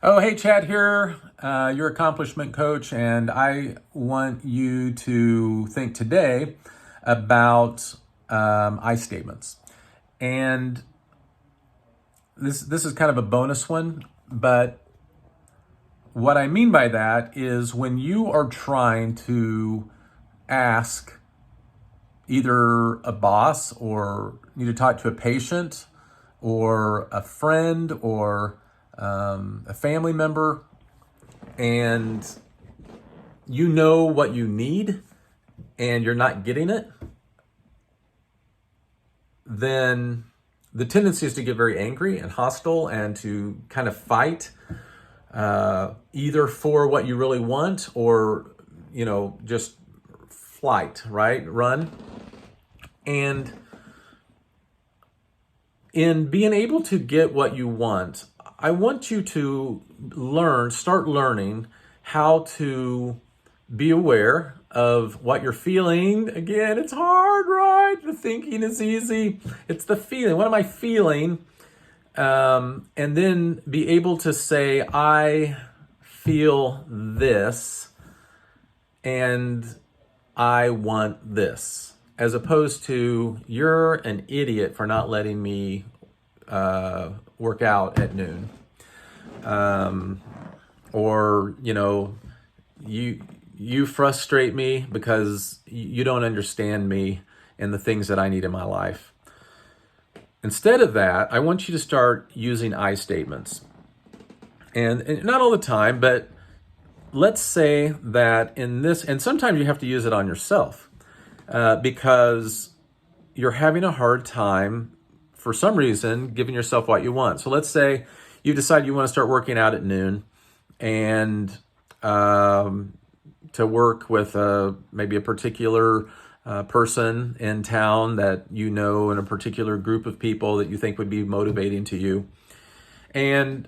Oh, hey, Chad here, your accomplishment coach, and I want you to think today about I statements. And this is kind of a bonus one, but what I mean by that is when you are trying to ask either a boss or need to talk to a patient or a friend or a family member, and you know what you need and you're not getting it, then the tendency is to get very angry and hostile and to kind of fight either for what you really want or, just flight, right? Run. And in being able to get what you want, I want you to start learning how to be aware of what you're feeling. Again, it's hard, right? The thinking is easy. It's the feeling. What am I feeling? And then be able to say, I feel this and I want this, as opposed to, you're an idiot for not letting me work out at noon. Or, you frustrate me because you don't understand me and the things that I need in my life. Instead of that, I want you to start using I statements. And not all the time, but let's say that in this, and sometimes you have to use it on yourself because you're having a hard time, for some reason, giving yourself what you want. So let's say you decide you want to start working out at noon and to work with maybe a particular person in town that you know, and a particular group of people that you think would be motivating to you. And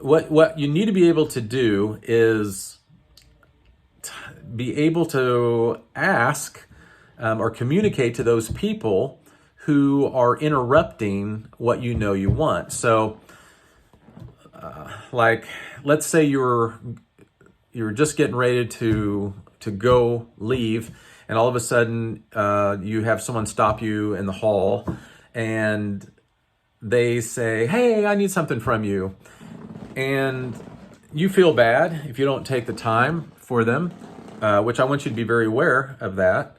what you need to be able to do is be able to ask or communicate to those people who are interrupting what you know you want. So, like, let's say you're just getting ready to go leave, and all of a sudden you have someone stop you in the hall, and they say, "Hey, I need something from you," and you feel bad if you don't take the time for them, which I want you to be very aware of that.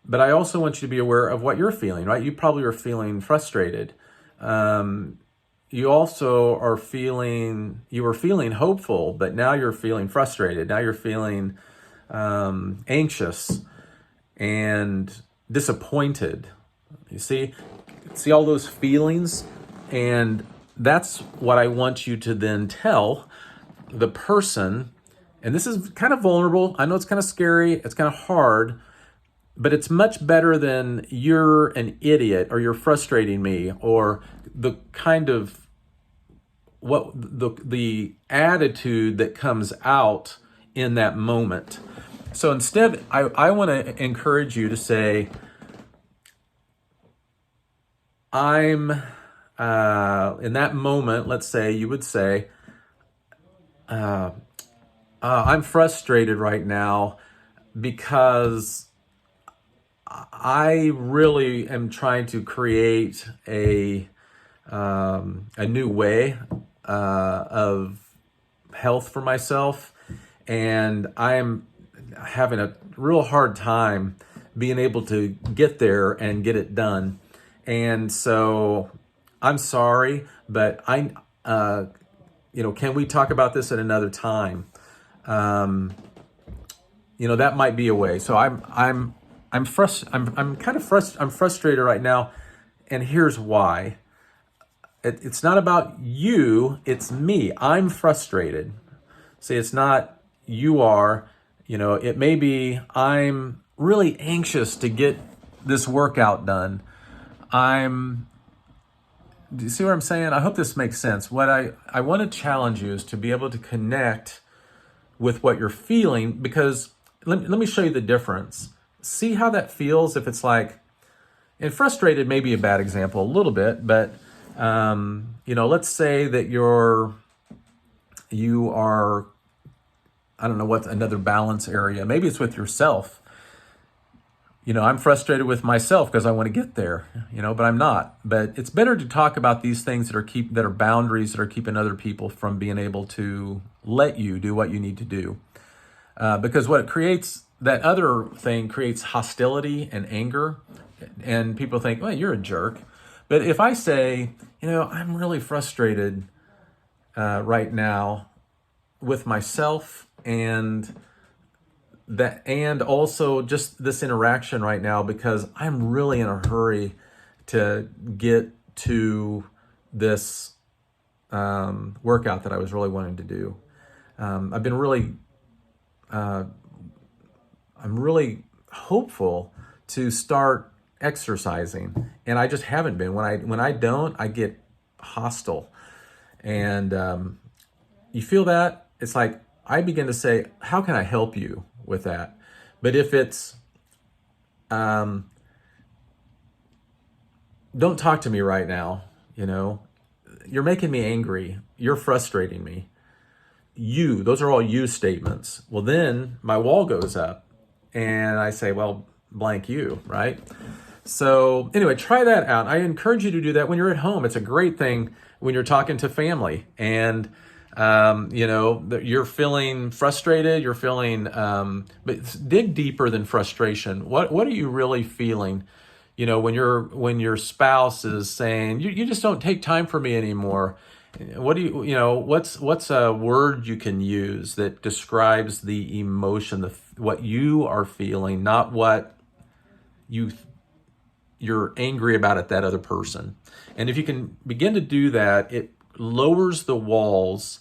But I also want you to be aware of what you're feeling, right? You probably are feeling frustrated. You also are you were feeling hopeful, but now you're feeling frustrated. Now you're feeling anxious and disappointed. You see all those feelings? And that's what I want you to then tell the person. And this is kind of vulnerable. I know it's kind of scary. It's kind of hard. But it's much better than you're an idiot or you're frustrating me, or the kind of the attitude that comes out in that moment. So instead, I want to encourage you to say, I'm in that moment. Let's say you would say, I'm frustrated right now because I really am trying to create a new way of health for myself, and I am having a real hard time being able to get there and get it done. And so I'm sorry, but can we talk about this at another time? That might be a way. So I'm frustrated right now, and here's why. It's not about you, it's me. I'm frustrated. See, it's not you are, it may be I'm really anxious to get this workout done. Do you see what I'm saying? I hope this makes sense. What I want to challenge you is to be able to connect with what you're feeling, because let me show you the difference. See how that feels if it's like, and frustrated may be a bad example a little bit, but Let's say that you are, I don't know what's another balance area. Maybe it's with yourself. I'm frustrated with myself because I want to get there, but I'm not. But it's better to talk about these things that are boundaries that are keeping other people from being able to let you do what you need to do. Because what it creates, that other thing creates hostility and anger, and people think, well, you're a jerk. But if I say, I'm really frustrated right now with myself and also just this interaction right now because I'm really in a hurry to get to this workout that I was really wanting to do. I'm really hopeful to start exercising, and I just haven't been. When I don't, I get hostile, and you feel that? It's like I begin to say, "How can I help you with that?" But if it's, don't talk to me right now. You're making me angry. You're frustrating me. Those are all you statements. Well, then my wall goes up and I say, well, blank you, right? So anyway, try that out. I encourage you to do that when you're at home. It's a great thing when you're talking to family and, you're feeling frustrated, you're feeling, but dig deeper than frustration. What are you really feeling? When your spouse is saying, you just don't take time for me anymore. What do what's a word you can use that describes the emotion, what you are feeling, not what you're angry about at that other person. And if you can begin to do that, it lowers the walls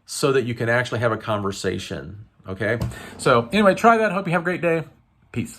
so that you can actually have a conversation. Okay. So anyway, try that. Hope you have a great day. Peace.